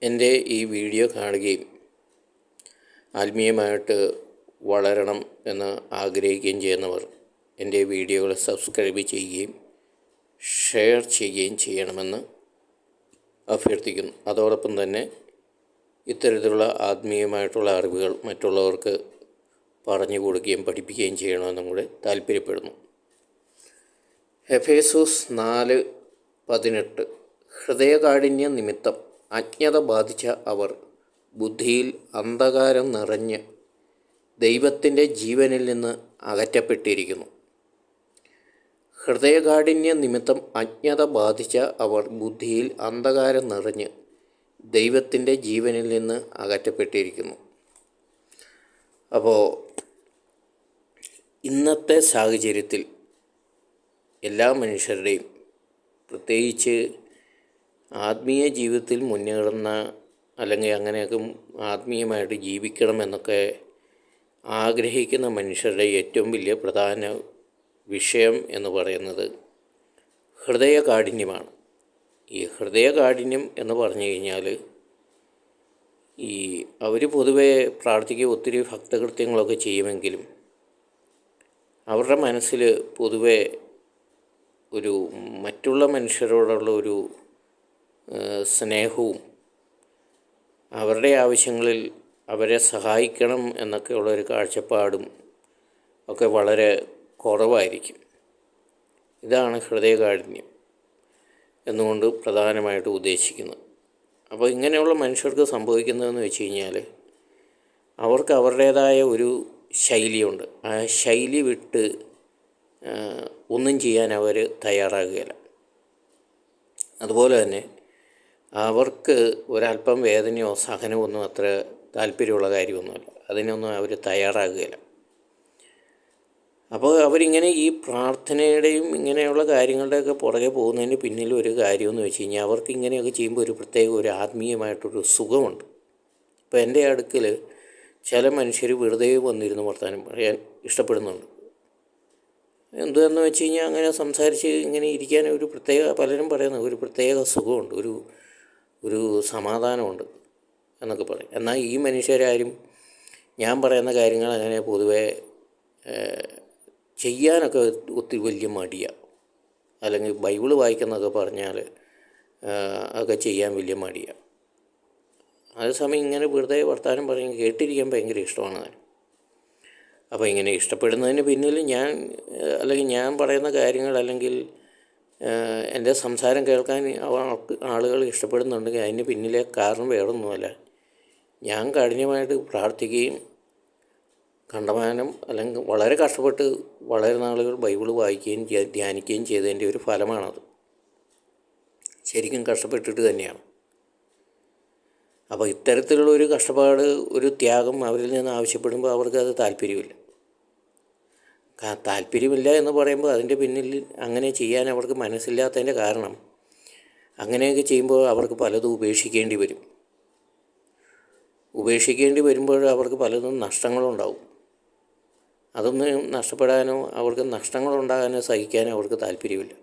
എൻ്റെ ഈ വീഡിയോ കാണുകയും ആത്മീയമായിട്ട് വളരണം എന്ന് ആഗ്രഹിക്കുകയും ചെയ്യുന്നവർ എൻ്റെ വീഡിയോകൾ സബ്സ്ക്രൈബ് ചെയ്യുകയും ഷെയർ ചെയ്യുകയും ചെയ്യണമെന്ന് അഭ്യർത്ഥിക്കുന്നു. അതോടൊപ്പം തന്നെ ഇത്തരത്തിലുള്ള ആത്മീയമായിട്ടുള്ള അറിവുകൾ മറ്റുള്ളവർക്ക് പറഞ്ഞു കൊടുക്കുകയും പഠിപ്പിക്കുകയും ചെയ്യണമെന്നും കൂടെ താല്പര്യപ്പെടുന്നു. എഫേസോസ് 4:18 ഹൃദയകാഠിന്യ നിമിത്തം അജ്ഞത ബാധിച്ച അവർ ബുദ്ധിയിൽ അന്ധകാരം നിറഞ്ഞ് ദൈവത്തിൻ്റെ ജീവനിൽ നിന്ന് അകറ്റപ്പെട്ടിരിക്കുന്നു. ഹൃദയകാഠിന്യ നിമിത്തം അജ്ഞത ബാധിച്ച അവർ ബുദ്ധിയിൽ അന്ധകാരം നിറഞ്ഞ് ദൈവത്തിൻ്റെ ജീവനിൽ നിന്ന് അകറ്റപ്പെട്ടിരിക്കുന്നു. അപ്പോൾ ഇന്നത്തെ സാഹചര്യത്തിൽ എല്ലാ മനുഷ്യരുടെയും, പ്രത്യേകിച്ച് ആത്മീയ ജീവിതത്തിൽ മുന്നേറുന്ന അല്ലെങ്കിൽ അങ്ങനെയൊക്കെ ആത്മീയമായിട്ട് ജീവിക്കണമെന്നൊക്കെ ആഗ്രഹിക്കുന്ന മനുഷ്യരുടെ ഏറ്റവും വലിയ പ്രധാന വിഷയം എന്ന് പറയുന്നത് ഹൃദയകാഠിന്യമാണ്. ഈ ഹൃദയകാഠിന്യം എന്ന് പറഞ്ഞു കഴിഞ്ഞാൽ അവർ പൊതുവെ പ്രാർത്ഥിക്കുക ഒത്തിരി ഭക്തകൃത്യങ്ങളൊക്കെ ചെയ്യുമെങ്കിലും അവരുടെ മനസ്സിൽ പൊതുവെ ഒരു മറ്റുള്ള മനുഷ്യരോടുള്ള ഒരു സ്നേഹവും അവരുടെ ആവശ്യങ്ങളിൽ അവരെ സഹായിക്കണം എന്നൊക്കെയുള്ളൊരു കാഴ്ചപ്പാടും ഒക്കെ വളരെ കുറവായിരിക്കും. ഇതാണ് ഹൃദയകാഠിന്യം എന്നുകൊണ്ട് പ്രധാനമായിട്ട് ഉദ്ദേശിക്കുന്നത്. അപ്പോൾ ഇങ്ങനെയുള്ള മനുഷ്യർക്ക് സംഭവിക്കുന്നതെന്ന് വെച്ച് കഴിഞ്ഞാൽ അവർക്ക് അവരുടേതായ ഒരു ശൈലിയുണ്ട്. ആ ശൈലി വിട്ട് ഒന്നും ചെയ്യാൻ അവർ തയ്യാറാകുകയില്ല. അതുപോലെ തന്നെ അവർക്ക് ഒരല്പം വേദനയോ സഹനമോ ഒന്നും അത്ര താല്പര്യമുള്ള കാര്യമൊന്നുമല്ല. അതിനൊന്നും അവർ തയ്യാറാകുകയില്ല. അപ്പോൾ അവരിങ്ങനെ ഈ പ്രാർത്ഥനയുടെയും ഇങ്ങനെയുള്ള കാര്യങ്ങളുടെയൊക്കെ പുറകെ പോകുന്നതിന് പിന്നിൽ ഒരു കാര്യമെന്ന് വെച്ച് കഴിഞ്ഞാൽ അവർക്ക് ഇങ്ങനെയൊക്കെ ചെയ്യുമ്പോൾ ഒരു പ്രത്യേക ഒരു ആത്മീയമായിട്ടൊരു സുഖമുണ്ട്. ഇപ്പോൾ എൻ്റെ അടുക്കൽ ചില മനുഷ്യർ വെറുതെ വന്നിരുന്ന് വർത്താനം പറയാൻ ഇഷ്ടപ്പെടുന്നുണ്ട്. എന്തുവെന്ന് വെച്ച് കഴിഞ്ഞാൽ അങ്ങനെ സംസാരിച്ച് ഇങ്ങനെ ഇരിക്കാൻ ഒരു പ്രത്യേക, പലരും പറയുന്ന ഒരു പ്രത്യേക സുഖമുണ്ട്, ഒരു സമാധാനമുണ്ട് എന്നൊക്കെ പറയും. എന്നാൽ ഈ മനുഷ്യരാരും ഞാൻ പറയുന്ന കാര്യങ്ങൾ അങ്ങനെ പൊതുവെ ചെയ്യാനൊക്കെ ഒത്തിരി വലിയ മടിയാണ്. അല്ലെങ്കിൽ ബൈബിള് വായിക്കുന്നതൊക്കെ പറഞ്ഞാൽ അതൊക്കെ ചെയ്യാൻ വലിയ മടിയാണ്. അതേസമയം ഇങ്ങനെ വെറുതെ വർത്താനം പറഞ്ഞ് കേട്ടിരിക്കാൻ ഭയങ്കര ഇഷ്ടമാണ്. അപ്പോൾ ഇങ്ങനെ ഇഷ്ടപ്പെടുന്നതിന് പിന്നിൽ ഞാൻ പറയുന്ന കാര്യങ്ങൾ അല്ലെങ്കിൽ എൻ്റെ സംസാരം കേൾക്കാൻ ആളുകൾ ഇഷ്ടപ്പെടുന്നുണ്ടെങ്കിൽ അതിന് പിന്നിലെ കാരണം വേറൊന്നുമല്ല. ഞാൻ കഠിനമായിട്ട് പ്രാർത്ഥിക്കുകയും കണ്ടമാനം അല്ലെങ്കിൽ വളരെ കഷ്ടപ്പെട്ട് വളരെ നാളുകൾ ബൈബിൾ വായിക്കുകയും ധ്യാനിക്കുകയും ചെയ്തതിൻ്റെ ഒരു ഫലമാണത്. ശരിക്കും കഷ്ടപ്പെട്ടിട്ട് തന്നെയാണ്. അപ്പോൾ ഇത്തരത്തിലുള്ള ഒരു കഷ്ടപ്പാട്, ഒരു ത്യാഗം അവരിൽ നിന്ന് ആവശ്യപ്പെടുമ്പോൾ അവർക്കത് താല്പര്യമില്ല. താല്പര്യമില്ല എന്ന് പറയുമ്പോൾ അതിൻ്റെ പിന്നിൽ അങ്ങനെ ചെയ്യാൻ അവർക്ക് മനസ്സില്ലാത്തതിൻ്റെ കാരണം അങ്ങനെയൊക്കെ ചെയ്യുമ്പോൾ അവർക്ക് പലതും ഉപേക്ഷിക്കേണ്ടി വരും. ഉപേക്ഷിക്കേണ്ടി വരുമ്പോൾ അവർക്ക് പലതും നഷ്ടങ്ങളുണ്ടാവും. അതൊന്നും നഷ്ടപ്പെടാനോ അവർക്ക് നഷ്ടങ്ങളുണ്ടാകാനോ സഹിക്കാനോ അവർക്ക് താല്പര്യമില്ല.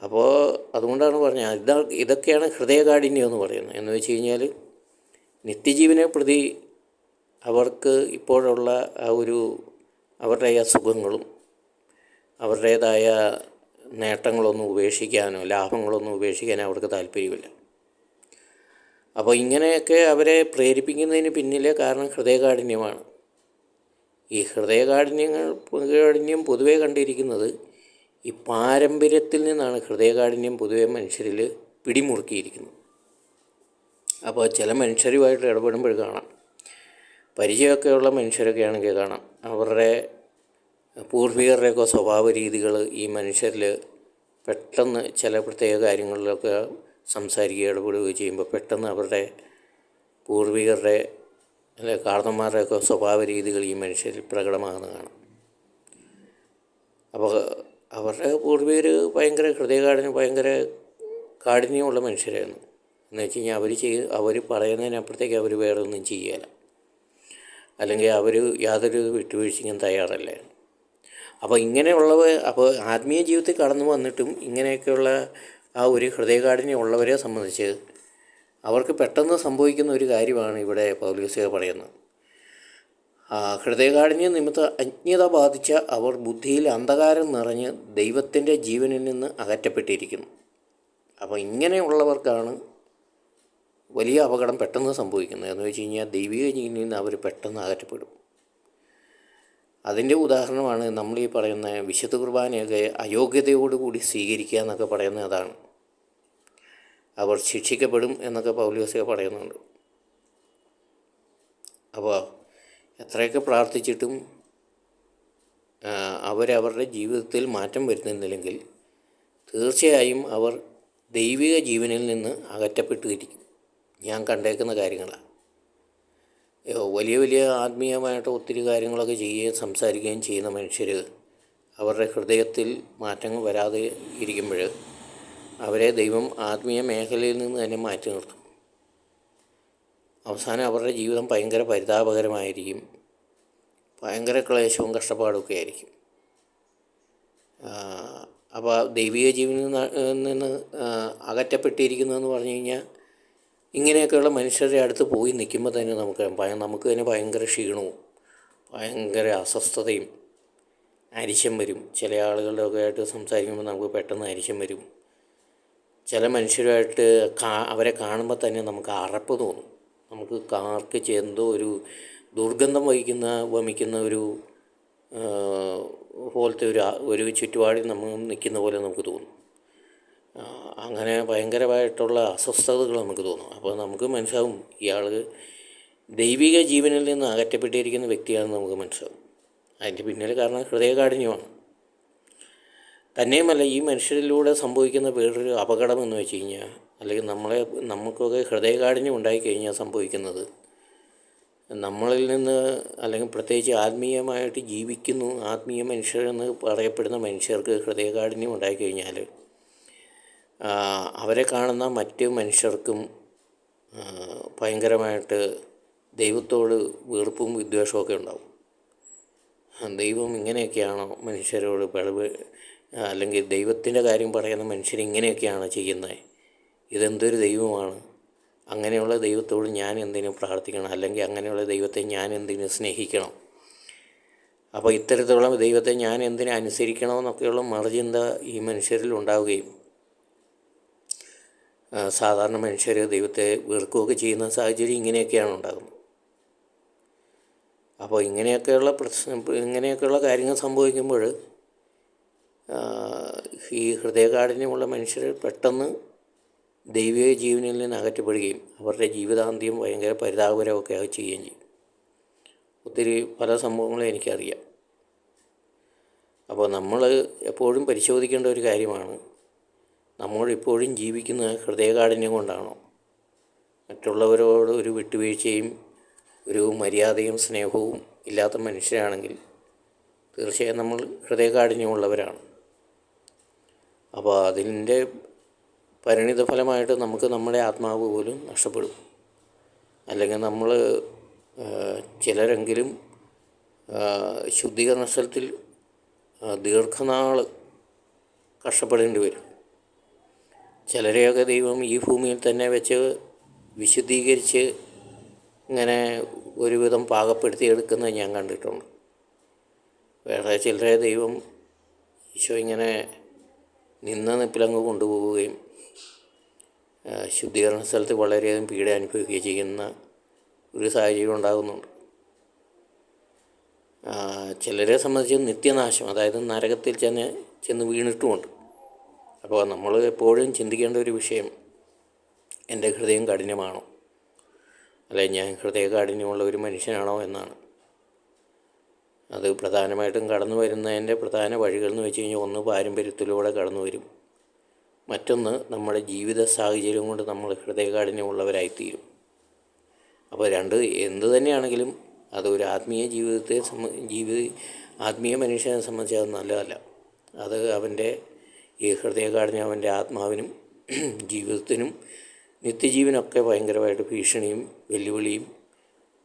അപ്പോൾ അതുകൊണ്ടാണ് പറഞ്ഞത് ഇതൊക്കെയാണ് ഹൃദയകാഠിന്യം എന്ന് പറയുന്നത്. എന്ന് വെച്ച് കഴിഞ്ഞാൽ നിത്യജീവനെ പ്രതി അവർക്ക് ഇപ്പോഴുള്ള ആ ഒരു അവരുടെ സുഖങ്ങളും അവരുടേതായ നേട്ടങ്ങളൊന്നും ഉപേക്ഷിക്കാനോ ലാഭങ്ങളൊന്നും ഉപേക്ഷിക്കാനോ അവർക്ക് താല്പര്യമില്ല. അപ്പോൾ ഇങ്ങനെയൊക്കെ അവരെ പ്രേരിപ്പിക്കുന്നതിന് പിന്നിലെ കാരണം ഹൃദയകാഠിന്യമാണ്. ഈ ഹൃദയകാഠിന്യം പൊതുവെ കണ്ടിരിക്കുന്നത് ഈ പാരമ്പര്യത്തിൽ നിന്നാണ്. ഹൃദയകാഠിന്യം പൊതുവെ മനുഷ്യരിൽ പിടിമുറുക്കിയിരിക്കുന്നത്. അപ്പോൾ ചില മനുഷ്യരുമായിട്ട് ഇടപെടുമ്പോൾ കാണാം, പരിചയമൊക്കെയുള്ള മനുഷ്യരൊക്കെ ആണെങ്കിൽ കാണാം, അവരുടെ പൂർവികരുടെയൊക്കെ സ്വഭാവ രീതികൾ ഈ മനുഷ്യരിൽ പെട്ടെന്ന് ചില പ്രത്യേക കാര്യങ്ങളിലൊക്കെ സംസാരിക്കുകയോ ഇടപെടുകയോ ചെയ്യുമ്പോൾ പെട്ടെന്ന് അവരുടെ പൂർവികരുടെ അല്ലെങ്കിൽ കാരണന്മാരുടെയൊക്കെ സ്വഭാവ രീതികൾ ഈ മനുഷ്യരിൽ പ്രകടമാകുന്നത് കാണാം. അപ്പോൾ അവരുടെ പൂർവികർ ഭയങ്കര കാഠിന്യമുള്ള മനുഷ്യരായിരുന്നു. എന്ന് വെച്ച് കഴിഞ്ഞാൽ അവർ പറയുന്നതിനപ്പുറത്തേക്ക് അവർ വേറെ ഒന്നും ചെയ്യുകയില്ല. അല്ലെങ്കിൽ അവർ യാതൊരു വിട്ടുവീഴ്ചയ്ക്കും തയ്യാറല്ല. അപ്പോൾ അപ്പോൾ ആത്മീയ ജീവിതത്തിൽ കടന്നു വന്നിട്ടും ഇങ്ങനെയൊക്കെയുള്ള ആ ഒരു ഹൃദയകാഠിന്യം ഉള്ളവരെ സംബന്ധിച്ച് അവർക്ക് പെട്ടെന്ന് സംഭവിക്കുന്ന ഒരു കാര്യമാണ് ഇവിടെ പൗലോസ്ലീഹ പറയുന്നത്. ഹൃദയകാഠിന്യം നിമിത്തം അജ്ഞത ബാധിച്ച അവർ ബുദ്ധിയിൽ അന്ധകാരം നിറഞ്ഞ് ദൈവത്തിൻ്റെ ജീവനിൽ നിന്ന് അകറ്റപ്പെട്ടിരിക്കുന്നു. അപ്പോൾ ഇങ്ങനെയുള്ളവർക്കാണ് വലിയ അപകടം പെട്ടെന്ന് സംഭവിക്കുന്നത്. എന്ന് വെച്ച് കഴിഞ്ഞാൽ ദൈവിക ജീവനിൽ നിന്ന് അവർ പെട്ടെന്ന് അകറ്റപ്പെടും. അതിൻ്റെ ഉദാഹരണമാണ് നമ്മൾ ഈ പറയുന്ന വിശുദ്ധ കുർബാനയൊക്കെ അയോഗ്യതയോടുകൂടി സ്വീകരിക്കുക എന്നൊക്കെ പറയുന്നത് അതാണ്. അവർ ശിക്ഷിക്കപ്പെടും എന്നൊക്കെ പൗലോസ്ലീഹ പറയുന്നുണ്ട്. അപ്പോൾ എത്രയൊക്കെ പ്രാർത്ഥിച്ചിട്ടും അവരവരുടെ ജീവിതത്തിൽ മാറ്റം വരുത്തുന്നില്ലെങ്കിൽ തീർച്ചയായും അവർ ദൈവിക ജീവനിൽ നിന്ന് അകറ്റപ്പെട്ടിരിക്കും. ഞാൻ കണ്ടേക്കുന്ന കാര്യങ്ങളാണ്. വലിയ വലിയ ആത്മീയമായിട്ട് ഒത്തിരി കാര്യങ്ങളൊക്കെ ചെയ്യുകയും സംസാരിക്കുകയും ചെയ്യുന്ന മനുഷ്യർ അവരുടെ ഹൃദയത്തിൽ മാറ്റങ്ങൾ വരാതെ ഇരിക്കുമ്പോൾ അവരെ ദൈവം ആത്മീയ മേഖലയിൽ നിന്ന് തന്നെ മാറ്റി നിർത്തും. അവസാനം അവരുടെ ജീവിതം ഭയങ്കര പരിതാപകരമായിരിക്കും. ഭയങ്കര ക്ലേശവും കഷ്ടപ്പാടുമൊക്കെ ആയിരിക്കും. അപ്പോൾ ദൈവിക ജീവനിൽ നിന്ന് അകറ്റപ്പെട്ടിരിക്കുന്നതെന്ന് പറഞ്ഞു കഴിഞ്ഞാൽ ഇങ്ങനെയൊക്കെയുള്ള മനുഷ്യരുടെ അടുത്ത് പോയി നിൽക്കുമ്പോൾ തന്നെ നമുക്ക് തന്നെ ഭയങ്കര ക്ഷീണവും ഭയങ്കര അസ്വസ്ഥതയും അരിശം വരും. ചില ആളുകളുടെയൊക്കെ ആയിട്ട് സംസാരിക്കുമ്പോൾ നമുക്ക് പെട്ടെന്ന് അരിശം വരും. ചില മനുഷ്യരുമായിട്ട് അവരെ കാണുമ്പോൾ തന്നെ നമുക്ക് അറപ്പ് തോന്നും. നമുക്ക് കാർക്ക് എന്തോ ഒരു ദുർഗന്ധം വമിക്കുന്ന ഒരു പോലത്തെ ഒരു ചുറ്റുപാടിൽ നമ്മൾ നിൽക്കുന്ന പോലെ നമുക്ക് തോന്നും. അങ്ങനെ ഭയങ്കരമായിട്ടുള്ള അസ്വസ്ഥതകൾ നമുക്ക് തോന്നും. അപ്പോൾ നമുക്ക് മനസ്സിലാവും ഇയാൾ ദൈവിക ജീവനിൽ നിന്ന് അകറ്റപ്പെട്ടിരിക്കുന്ന വ്യക്തിയാണെന്ന് നമുക്ക് മനസ്സിലാവും. അതിൻ്റെ പിന്നിൽ കാരണം ഹൃദയകാഠിന്യമാണ്. തന്നെയുമല്ല, ഈ മനുഷ്യരിലൂടെ സംഭവിക്കുന്ന വേറൊരു അപകടം എന്ന് വെച്ച് കഴിഞ്ഞാൽ, അല്ലെങ്കിൽ നമുക്കൊക്കെ ഹൃദയകാഠിന്യം ഉണ്ടായിക്കഴിഞ്ഞാൽ സംഭവിക്കുന്നത്, നമ്മളിൽ നിന്ന് അല്ലെങ്കിൽ പ്രത്യേകിച്ച് ആത്മീയമായിട്ട് ജീവിക്കുന്നു, ആത്മീയ മനുഷ്യരെന്ന് പറയപ്പെടുന്ന മനുഷ്യർക്ക് ഹൃദയകാഠിന്യം ഉണ്ടായിക്കഴിഞ്ഞാൽ അവരെ കാണുന്ന മറ്റ് മനുഷ്യർക്കും ഭയങ്കരമായിട്ട് ദൈവത്തോട് വെറുപ്പും വിദ്വേഷമൊക്കെ ഉണ്ടാവും. ദൈവം ഇങ്ങനെയൊക്കെയാണോ മനുഷ്യരോട് അല്ലെങ്കിൽ ദൈവത്തിൻ്റെ കാര്യം പറയുന്ന മനുഷ്യരിങ്ങനെയൊക്കെയാണോ ചെയ്യുന്നത്? ഇതെന്തൊരു ദൈവമാണ്? അങ്ങനെയുള്ള ദൈവത്തോട് ഞാൻ എന്തിനു പ്രാർത്ഥിക്കണം? അല്ലെങ്കിൽ അങ്ങനെയുള്ള ദൈവത്തെ ഞാൻ എന്തിനു സ്നേഹിക്കണം? അപ്പോൾ ഇത്തരത്തിലുള്ള ദൈവത്തെ ഞാൻ എന്തിനു അനുസരിക്കണമെന്നൊക്കെയുള്ള മറുചിന്ത ഈ മനുഷ്യരിൽ ഉണ്ടാവുകയും സാധാരണ മനുഷ്യർ ദൈവത്തെ വെറുക്കുകയൊക്കെ ചെയ്യുന്ന സാഹചര്യം ഇങ്ങനെയൊക്കെയാണ് ഉണ്ടാകുന്നത്. അപ്പോൾ ഇങ്ങനെയൊക്കെയുള്ള കാര്യങ്ങൾ സംഭവിക്കുമ്പോൾ ഈ ഹൃദയകാഠിന്യമുള്ള മനുഷ്യർ പെട്ടെന്ന് ദൈവിക ജീവനിൽ നിന്ന് അകറ്റപ്പെടുകയും അവരുടെ ജീവിതാന്ത്യം ഭയങ്കര പരിതാപകരമൊക്കെ ചെയ്യുകയും ചെയ്യും. ഒത്തിരി പല സംഭവങ്ങളും എനിക്കറിയാം. അപ്പോൾ നമ്മൾ എപ്പോഴും പരിശോധിക്കേണ്ട ഒരു കാര്യമാണ്, നമ്മളിപ്പോഴും ജീവിക്കുന്ന ഹൃദയകാഠിന്യം കൊണ്ടാണോ? മറ്റുള്ളവരോട് ഒരു വിട്ടുവീഴ്ചയും ഒരു മര്യാദയും സ്നേഹവും ഇല്ലാത്ത മനുഷ്യരാണെങ്കിൽ തീർച്ചയായും നമ്മൾ ഹൃദയകാഠിന്യമുള്ളവരാണ്. അപ്പോൾ അതിൻ്റെ പരിണിത ഫലമായിട്ട് നമുക്ക് നമ്മുടെ ആത്മാവ് പോലും നഷ്ടപ്പെടും. അല്ലെങ്കിൽ നമ്മൾ ചിലരെങ്കിലും ശുദ്ധീകരണ സ്ഥലത്തിൽ ദീർഘനാൾ കഷ്ടപ്പെടേണ്ടി വരും. ചിലരെയൊക്കെ ദൈവം ഈ ഭൂമിയിൽ തന്നെ വെച്ച് വിശുദ്ധീകരിച്ച് ഇങ്ങനെ ഒരുവിധം പാകപ്പെടുത്തിയെടുക്കുന്നത് ഞാൻ കണ്ടിട്ടുണ്ട്. വേറെ ചിലരെ ദൈവം ഈശോ ഇങ്ങനെ നിന്ന നിപ്പിലങ്ങ് കൊണ്ടുപോവുകയും ശുദ്ധീകരണ സ്ഥലത്ത് വളരെയധികം പീഡ അനുഭവിക്കുകയും ചെയ്യുന്ന ഒരു സാഹചര്യം ഉണ്ടാകുന്നുണ്ട്. ചിലരെ സംബന്ധിച്ച് നിത്യനാശം, അതായത് നരകത്തിൽ ചെന്ന് വീണിട്ടുമുണ്ട്. അപ്പോൾ നമ്മൾ എപ്പോഴും ചിന്തിക്കേണ്ട ഒരു വിഷയം, എൻ്റെ ഹൃദയം കഠിനമാണോ, അല്ലെങ്കിൽ ഞാൻ ഹൃദയകാഠിന്യമുള്ള ഒരു മനുഷ്യനാണോ എന്നാണ്. അത് പ്രധാനമായിട്ടും കടന്നു വരുന്നതിൻ്റെ പ്രധാന വഴികൾ എന്ന് വെച്ച് കഴിഞ്ഞാൽ, ഒന്ന് പാരമ്പര്യത്തിലൂടെ കടന്നു വരും, മറ്റൊന്ന് നമ്മുടെ ജീവിത സാഹചര്യം കൊണ്ട് നമ്മൾ ഹൃദയകാഠിന്യമുള്ളവരായിത്തീരും. അപ്പോൾ എന്ത് തന്നെയാണെങ്കിലും അതൊരു ആത്മീയ ആത്മീയ മനുഷ്യനെ സംബന്ധിച്ച് അത് നല്ലതല്ല. അത് അവൻ്റെ ഈ ഹൃദയകാഠിന്യം അവൻ്റെ ആത്മാവിനും ജീവിതത്തിനും നിത്യജീവനൊക്കെ ഭയങ്കരമായിട്ട് ഭീഷണിയും വെല്ലുവിളിയും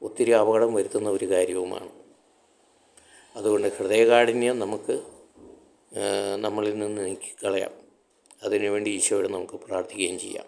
ഒത്തിരി അപകടം വരുത്തുന്ന ഒരു കാര്യവുമാണ്. അതുകൊണ്ട് ഹൃദയകാഠിന്യം നമുക്ക് നമ്മളിൽ നിന്ന് നീക്കിക്കളയാം. അതിനുവേണ്ടി ഈശോയോട് നമുക്ക് പ്രാർത്ഥിക്കുകയും ചെയ്യാം.